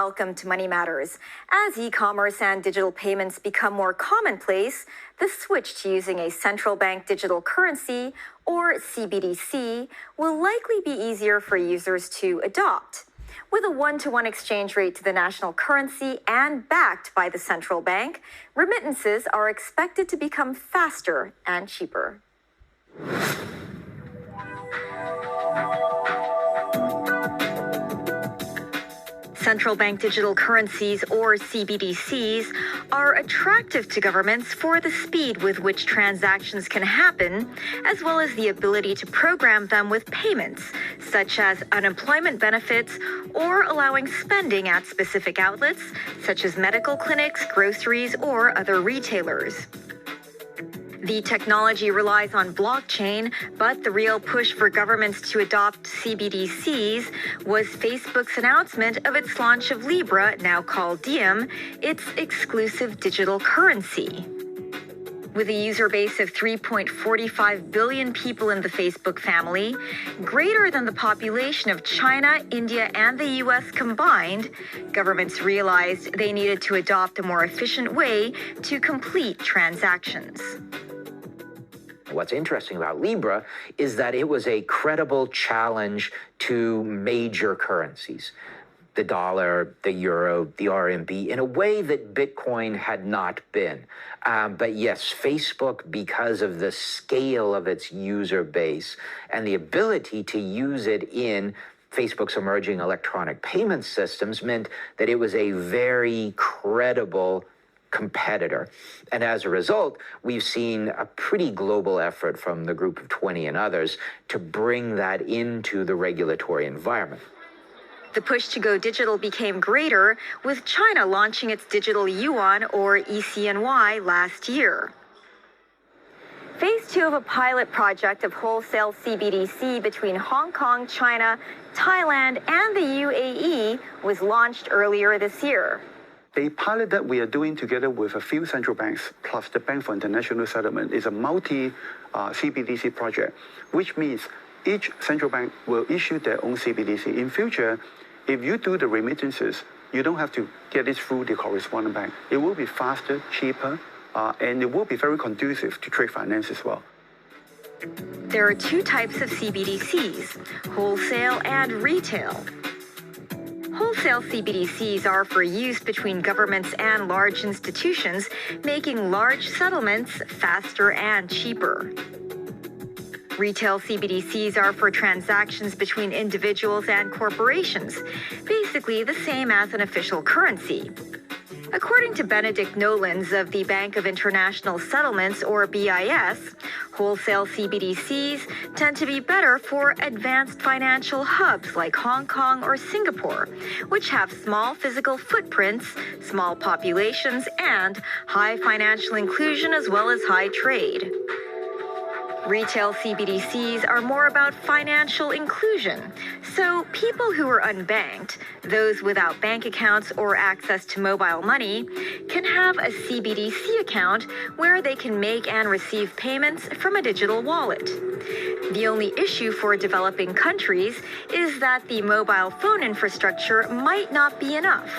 welcome to Money Matters. As e-commerce and digital payments become more commonplace, the switch to using a central bank digital currency, or CBDC, will likely be easier for users to adopt. With a one-to-one exchange rate to the national currency and backed by the central bank, remittances are expected to become faster and cheaper. Central bank digital currencies, or CBDCs, are attractive to governments for the speed with which transactions can happen, as well as the ability to program them with payments, such as unemployment benefits or allowing spending at specific outlets, such as medical clinics, groceries, or other retailers. The technology relies on blockchain, but the real push for governments to adopt CBDCs was Facebook's announcement of its launch of Libra, now called Diem, its exclusive digital currency. With a user base of 3.45 billion people in the Facebook family, greater than the population of China, India, and the US combined, governments realized they needed to adopt a more efficient way to complete transactions. What's interesting about Libra is that it was a credible challenge to major currencies, the dollar, the euro, the RMB, in a way that Bitcoin had not been. But yes, Facebook, because of the scale of its user base and the ability to use it in Facebook's emerging electronic payment systems, meant that it was a very credible competitor. And as a result, we've seen a pretty global effort from the Group of 20 and others to bring that into the regulatory environment. The push to go digital became greater with China launching its digital yuan, or ECNY, last year. Phase 2 of a pilot project of wholesale CBDC between Hong Kong, China, Thailand, and the UAE was launched earlier this year. The pilot that we are doing together with a few central banks, plus the Bank for International Settlement, is a multi-CBDC project, which means each central bank will issue their own CBDC. In future, if you do the remittances, you don't have to get it through the correspondent bank. It will be faster, cheaper, and it will be very conducive to trade finance as well. There are two types of CBDCs, wholesale and retail. Wholesale CBDCs are for use between governments and large institutions, making large settlements faster and cheaper. Retail CBDCs are for transactions between individuals and corporations, basically the same as an official currency. According to Benedict Nolans of the Bank of International Settlements, or BIS, wholesale CBDCs tend to be better for advanced financial hubs like Hong Kong or Singapore, which have small physical footprints, small populations, and high financial inclusion as well as high trade. Retail CBDCs are more about financial inclusion, so people who are unbanked, those without bank accounts or access to mobile money, can have a CBDC account where they can make and receive payments from a digital wallet. The only issue for developing countries is that the mobile phone infrastructure might not be enough.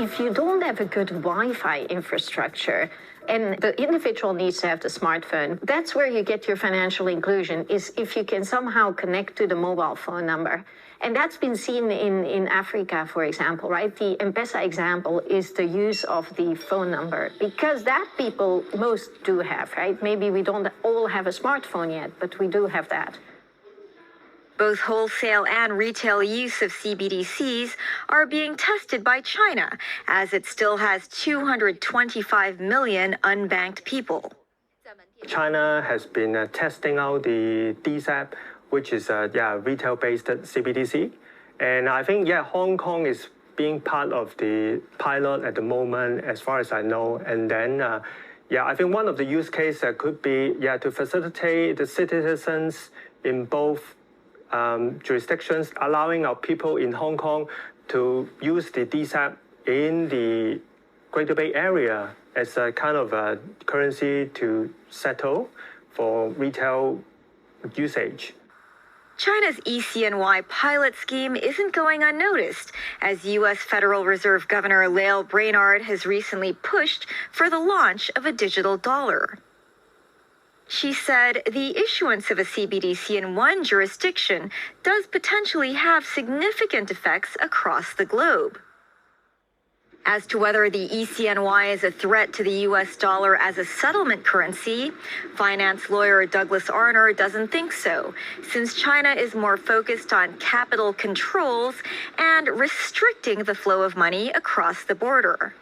If you don't have a good Wi-Fi infrastructure, and the individual needs to have the smartphone, that's where you get your financial inclusion, is if you can somehow connect to the mobile phone number. And that's been seen in Africa, for example, right? The M-Pesa example is the use of the phone number, because that people most do have, right? Maybe we don't all have a smartphone yet, but we do have that. Both wholesale and retail use of CBDCs are being tested by China, as it still has 225 million unbanked people. China has been testing out the DSAP, which is a retail-based CBDC. And I think, Hong Kong is being part of the pilot at the moment, as far as I know. And then, I think one of the use cases could be, to facilitate the citizens in both jurisdictions, allowing our people in Hong Kong to use the DSAP in the Greater Bay Area as a kind of a currency to settle for retail usage. China's ECNY pilot scheme isn't going unnoticed, as U.S. Federal Reserve Governor Lael Brainard has recently pushed for the launch of a digital dollar. She said the issuance of a CBDC in one jurisdiction does potentially have significant effects across the globe. As to whether the ECNY is a threat to the U.S. dollar as a settlement currency, finance lawyer Douglas Arner doesn't think so, since China is more focused on capital controls and restricting the flow of money across the border.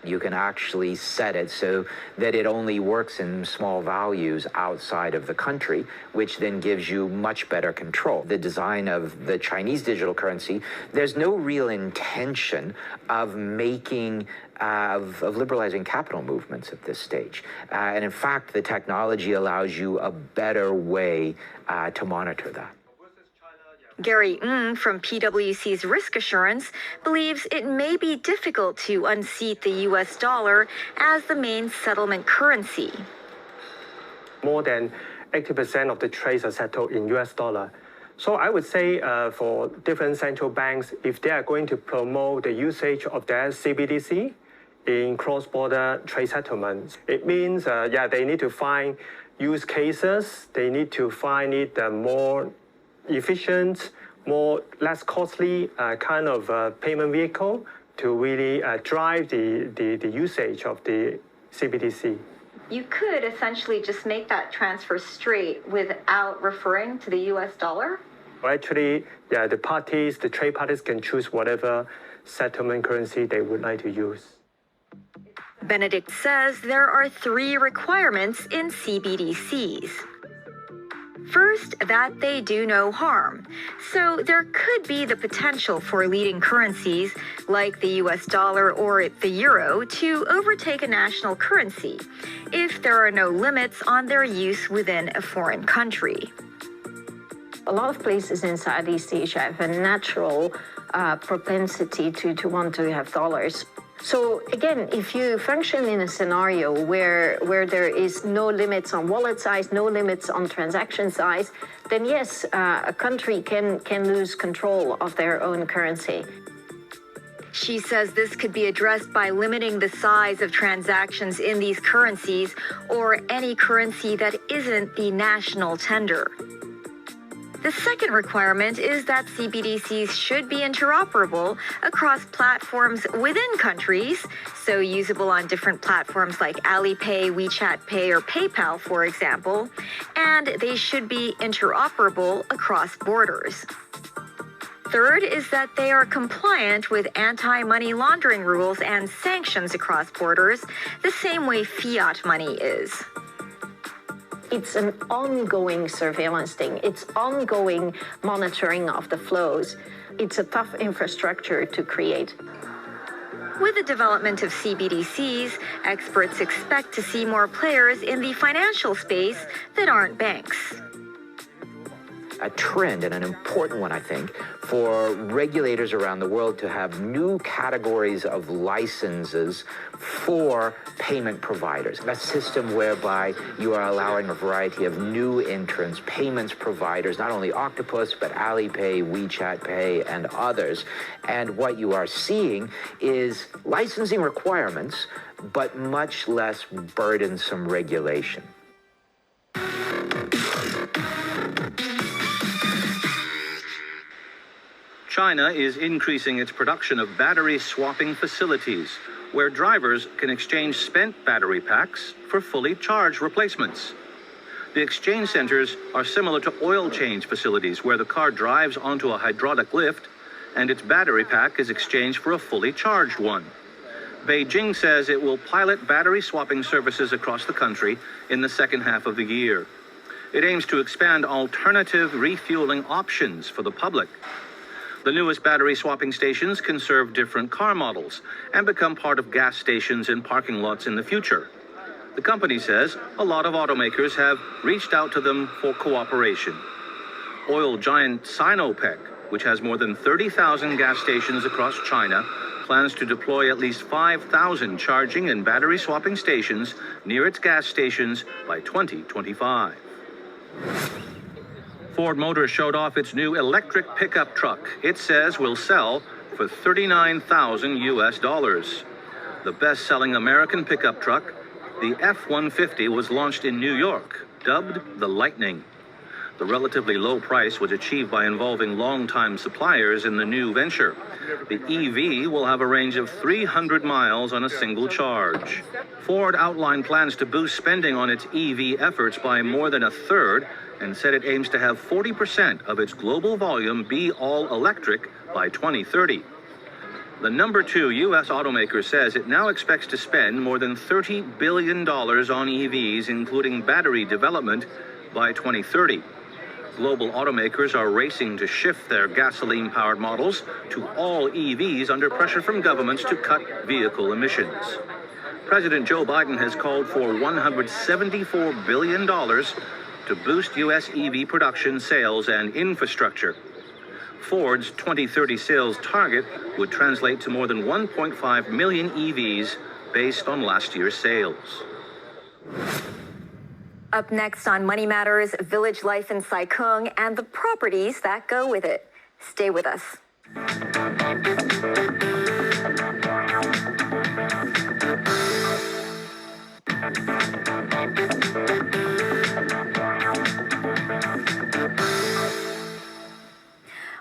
You can actually set it so that it only works in small values outside of the country, which then gives you much better control. The design of the Chinese digital currency, there's no real intention of making of liberalizing capital movements at this stage. And in fact, the technology allows you a better way to monitor that. Gary Ng from PwC's Risk Assurance believes it may be difficult to unseat the U.S. dollar as the main settlement currency. More than 80% of the trades are settled in US dollar. So I would say for different central banks, if they are going to promote the usage of their CBDC in cross-border trade settlements, it means, they need to find use cases. They need to find it more efficient, less costly kind of payment vehicle to really drive the usage of the CBDC. You could essentially just make that transfer straight without referring to the U.S. dollar? Actually, the trade parties can choose whatever settlement currency they would like to use. Benedict says there are 3 requirements in CBDCs. First, that they do no harm. So there could be the potential for leading currencies like the US dollar or the euro to overtake a national currency if there are no limits on their use within a foreign country. A lot of places in Southeast Asia have a natural propensity to want to have dollars. So again, if you function in a scenario where there is no limits on wallet size, no limits on transaction size, then yes, a country can lose control of their own currency. She says this could be addressed by limiting the size of transactions in these currencies or any currency that isn't the national tender. The second requirement is that CBDCs should be interoperable across platforms within countries, so usable on different platforms like Alipay, WeChat Pay, or PayPal, for example, and they should be interoperable across borders. Third is that they are compliant with anti-money laundering rules and sanctions across borders, the same way fiat money is. It's an ongoing surveillance thing. It's ongoing monitoring of the flows. It's a tough infrastructure to create. With the development of CBDCs, experts expect to see more players in the financial space that aren't banks. A trend, and an important one, I think, for regulators around the world to have new categories of licenses for payment providers. A system whereby you are allowing a variety of new entrants, payments providers, not only Octopus, but Alipay, WeChat Pay, and others. And what you are seeing is licensing requirements, but much less burdensome regulation. China is increasing its production of battery swapping facilities, where drivers can exchange spent battery packs for fully charged replacements. The exchange centers are similar to oil change facilities, where the car drives onto a hydraulic lift and its battery pack is exchanged for a fully charged one. Beijing says it will pilot battery swapping services across the country in the second half of the year. It aims to expand alternative refueling options for the public. The newest battery swapping stations can serve different car models and become part of gas stations in parking lots in the future. The company says a lot of automakers have reached out to them for cooperation. Oil giant Sinopec, which has more than 30,000 gas stations across China, plans to deploy at least 5,000 charging and battery swapping stations near its gas stations by 2025. Ford Motors showed off its new electric pickup truck. It says will sell for $39,000 US. The best-selling American pickup truck, the F-150, was launched in New York, dubbed the Lightning. The relatively low price was achieved by involving longtime suppliers in the new venture. The EV will have a range of 300 miles on a single charge. Ford outlined plans to boost spending on its EV efforts by more than a third and said it aims to have 40% of its global volume be all electric by 2030. The number 2 U.S. automaker says it now expects to spend more than $30 billion on EVs, including battery development, by 2030. Global automakers are racing to shift their gasoline-powered models to all EVs under pressure from governments to cut vehicle emissions. President Joe Biden has called for $174 billion to boost U.S. EV production, sales, and infrastructure. Ford's 2030 sales target would translate to more than 1.5 million EVs based on last year's sales. Up next on Money Matters, village life in Sai Kung and the properties that go with it. Stay with us.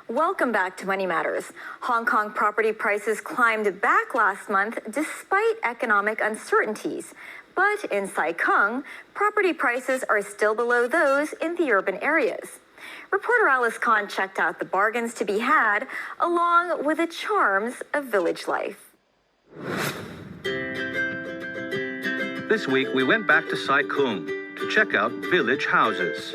Welcome back to Money Matters. Hong Kong property prices climbed back last month despite economic uncertainties. But in Sai Kung, property prices are still below those in the urban areas. Reporter Alice Kahn checked out the bargains to be had, along with the charms of village life. This week, we went back to Sai Kung to check out village houses.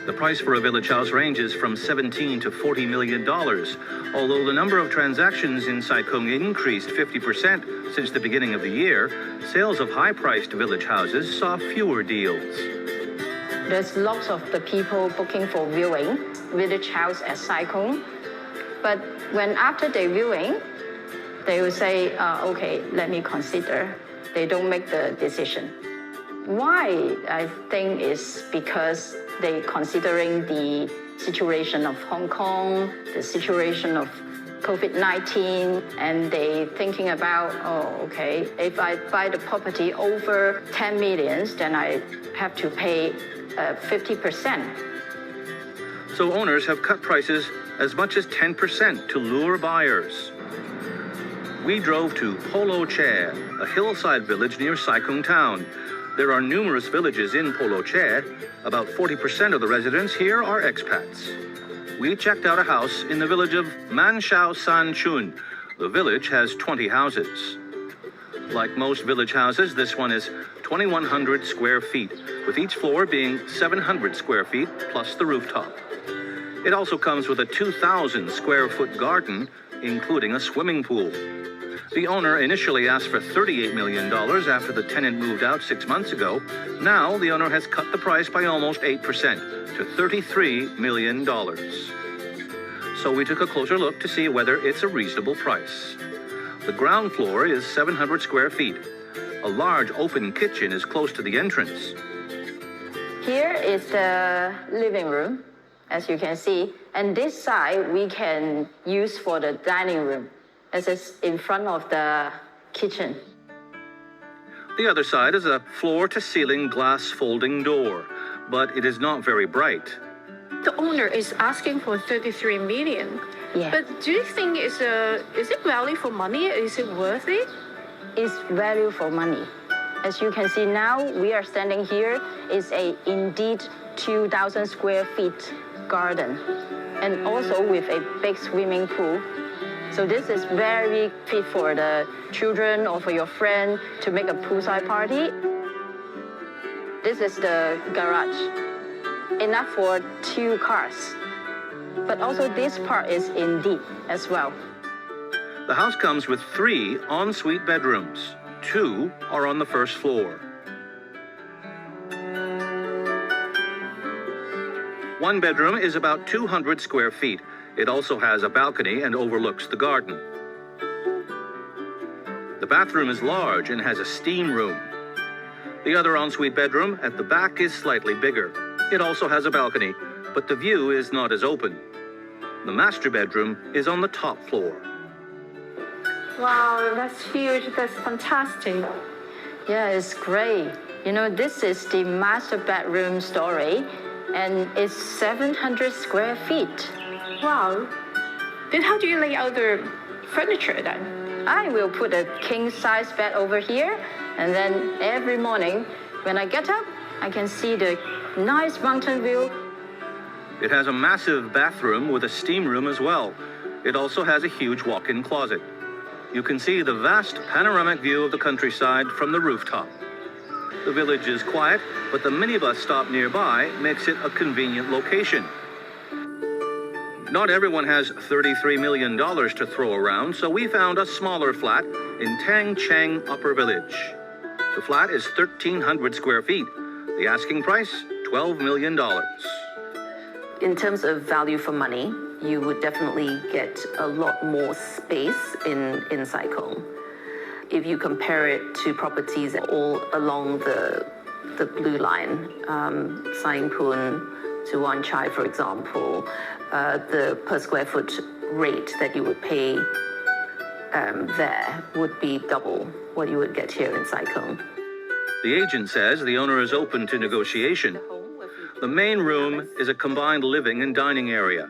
The price for a village house ranges from $17 to $40 million, although the number of transactions in Sai Kung increased 50% since the beginning of the year. Sales of high-priced village houses saw fewer deals. There's lots of the people booking for viewing village house at Sai Kung, but when after they viewing, they will say, okay, let me consider. They don't make the decision. Why? I think is because they considering the situation of Hong Kong, the situation of COVID-19, and they thinking about, okay, if I buy the property over 10 millions, then I have to pay 50%. So owners have cut prices as much as 10% to lure buyers. We drove to Polo Chair, a hillside village near Sai Kung town. There are numerous villages in Polo Chair. About 40% of the residents here are expats. We checked out a house in the village of Man Shao San Chun. The village has 20 houses. Like most village houses, this one is 2,100 square feet, with each floor being 700 square feet plus the rooftop. It also comes with a 2,000 square foot garden, including a swimming pool. The owner initially asked for $38 million after the tenant moved out 6 months ago. Now, the owner has cut the price by almost 8% to $33 million. So we took a closer look to see whether it's a reasonable price. The ground floor is 700 square feet. A large open kitchen is close to the entrance. Here is the living room, as you can see, and this side we can use for the dining room. This is in front of the kitchen. The other side is a floor-to-ceiling glass folding door, but it is not very bright. The owner is asking for 33 million. Yeah. But do you think is it value for money? Is it worth it? It's value for money. As you can see now, we are standing here. It's a indeed 2,000 square feet garden, and also with a big swimming pool. So this is very fit for the children or for your friend to make a poolside party. This is the garage, enough for 2 cars. But also this part is in deep as well. The house comes with 3 ensuite bedrooms. 2 are on the first floor. One bedroom is about 200 square feet. It also has a balcony and overlooks the garden. The bathroom is large and has a steam room. The other ensuite bedroom at the back is slightly bigger. It also has a balcony. but the view is not as open. The master bedroom is on the top floor. Wow, that's huge. That's fantastic. Yeah, it's great. You know, this is the master bedroom story, and it's 700 square feet. Wow. Then how do you lay out the furniture then? I will put a king-size bed over here, and then every morning when I get up, I can see the nice mountain view. It has a massive bathroom with a steam room as well. It also has a huge walk-in closet. You can see the vast panoramic view of the countryside from the rooftop. The village is quiet, but the minibus stop nearby makes it a convenient location. Not everyone has $33 million to throw around, so we found a smaller flat in Tang Cheng Upper Village. The flat is 1,300 square feet. The asking price, $12 million. In terms of value for money, you would definitely get a lot more space in Sai Kung. If you compare it to properties all along the blue line, Sai Pun to Wan Chai, for example, the per square foot rate that you would pay there would be double what you would get here in Sai Kung. The agent says the owner is open to negotiation. The main room is a combined living and dining area.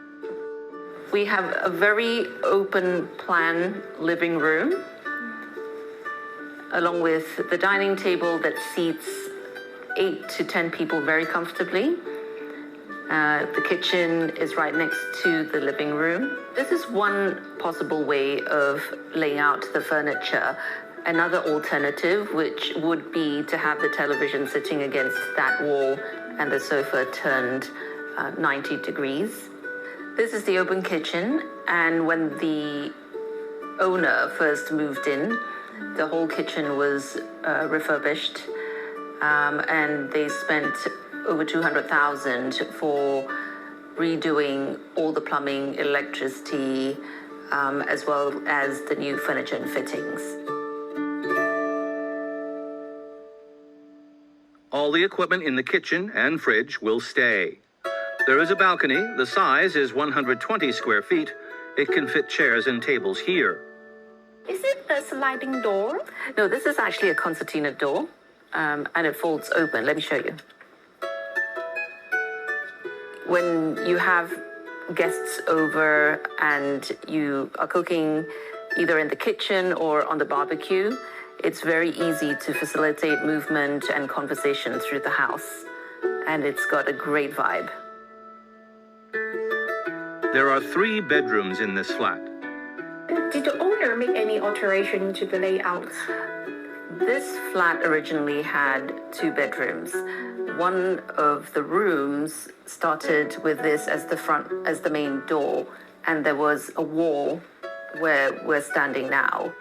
We have a very open plan living room, along with the dining table that seats 8 to 10 people very comfortably. The kitchen is right next to the living room. This is one possible way of laying out the furniture. Another alternative, which would be to have the television sitting against that wall and the sofa turned 90 degrees. This is the open kitchen, and when the owner first moved in, the whole kitchen was refurbished, and they spent over 200,000 for redoing all the plumbing, electricity, as well as the new furniture and fittings. All the equipment in the kitchen and fridge will stay. There is a balcony. The size is 120 square feet. It can fit chairs and tables here. Is it a sliding door? No, this is actually a concertina door, and it folds open. Let me show you. When you have guests over and you are cooking either in the kitchen or on the barbecue, it's very easy to facilitate movement and conversation through the house, and it's got a great vibe. There are 3 bedrooms in this flat. Did the owner make any alteration to the layout? This flat originally had 2 bedrooms. One of the rooms started with this as the main door, and there was a wall where we're standing now.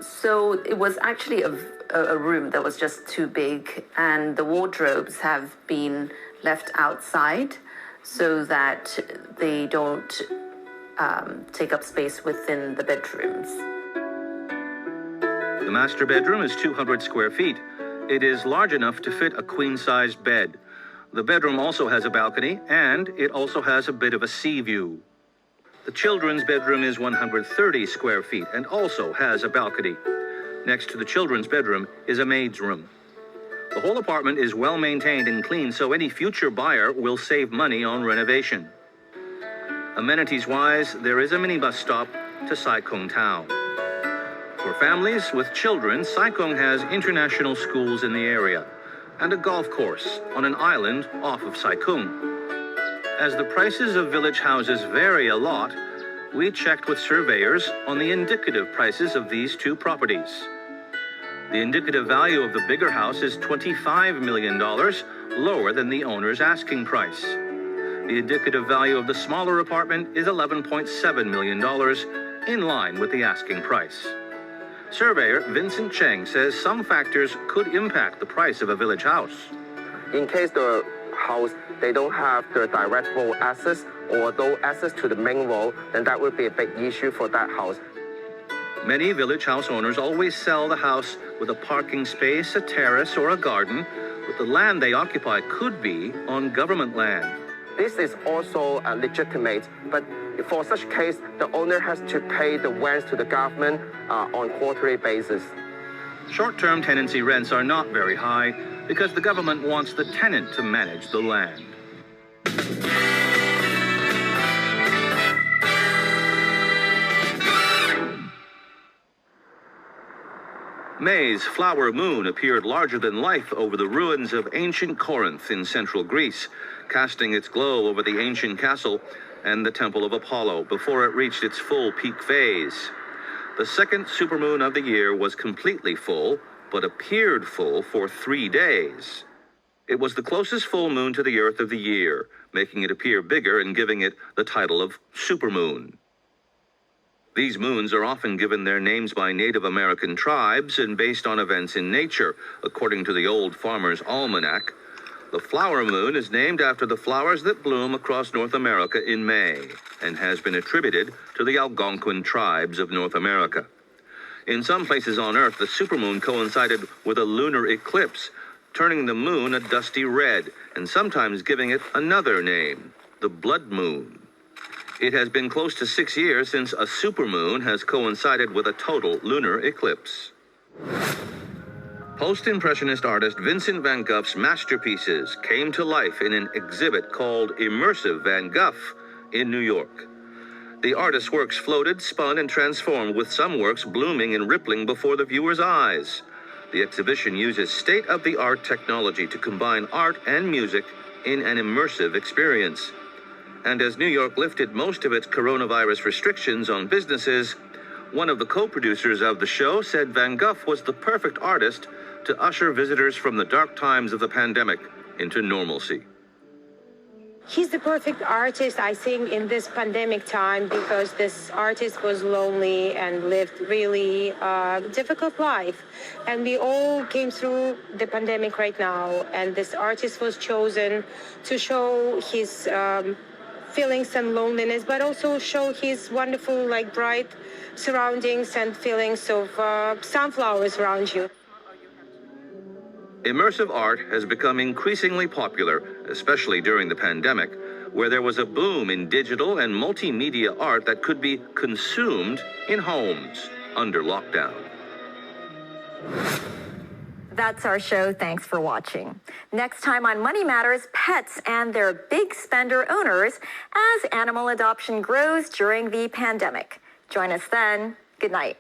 So it was actually a room that was just too big, and the wardrobes have been left outside so that they don't take up space within the bedrooms. The master bedroom is 200 square feet. It is large enough to fit a queen-sized bed. The bedroom also has a balcony, and it also has a bit of a sea view. The children's bedroom is 130 square feet and also has a balcony. Next to the children's bedroom is a maid's room. The whole apartment is well maintained and clean, so any future buyer will save money on renovation. Amenities-wise, there is a minibus stop to Sai Kung Town. For families with children, Sai Kung has international schools in the area and a golf course on an island off of Sai Kung. As the prices of village houses vary a lot, we checked with surveyors on the indicative prices of these 2 properties. The indicative value of the bigger house is $25 million, lower than the owner's asking price. The indicative value of the smaller apartment is $11.7 million, in line with the asking price. Surveyor Vincent Cheng says some factors could impact the price of a village house. In case the house, they don't have the direct road access or no access to the main road, then that would be a big issue for that house. Many village house owners always sell the house with a parking space, a terrace, or a garden, but the land they occupy could be on government land. This is also legitimate, but for such case, the owner has to pay the rents to the government on quarterly basis. Short-term tenancy rents are not very high because the government wants the tenant to manage the land. May's flower moon appeared larger than life over the ruins of ancient Corinth in central Greece, casting its glow over the ancient castle and the Temple of Apollo before it reached its full peak phase. The second supermoon of the year was completely full, but appeared full for 3 days. It was the closest full moon to the Earth of the year, making it appear bigger and giving it the title of supermoon. These moons are often given their names by Native American tribes and based on events in nature. According to the Old Farmer's Almanac, the flower moon is named after the flowers that bloom across North America in May and has been attributed to the Algonquin tribes of North America. In some places on Earth, the supermoon coincided with a lunar eclipse, turning the moon a dusty red and sometimes giving it another name, the blood moon. It has been close to 6 years since a supermoon has coincided with a total lunar eclipse. Post-Impressionist artist Vincent van Gogh's masterpieces came to life in an exhibit called Immersive Van Gogh in New York. The artist's works floated, spun, and transformed, with some works blooming and rippling before the viewer's eyes. The exhibition uses state-of-the-art technology to combine art and music in an immersive experience. And as New York lifted most of its coronavirus restrictions on businesses, one of the co-producers of the show said Van Gogh was the perfect artist to usher visitors from the dark times of the pandemic into normalcy. He's the perfect artist, I think, in this pandemic time, because this artist was lonely and lived really difficult life. And we all came through the pandemic right now, and this artist was chosen to show his feelings and loneliness, but also show his wonderful, bright surroundings and feelings of sunflowers around you. Immersive art has become increasingly popular, especially during the pandemic, where there was a boom in digital and multimedia art that could be consumed in homes under lockdown. That's our show. Thanks for watching. Next time on Money Matters, pets and their big spender owners as animal adoption grows during the pandemic. Join us then. Good night.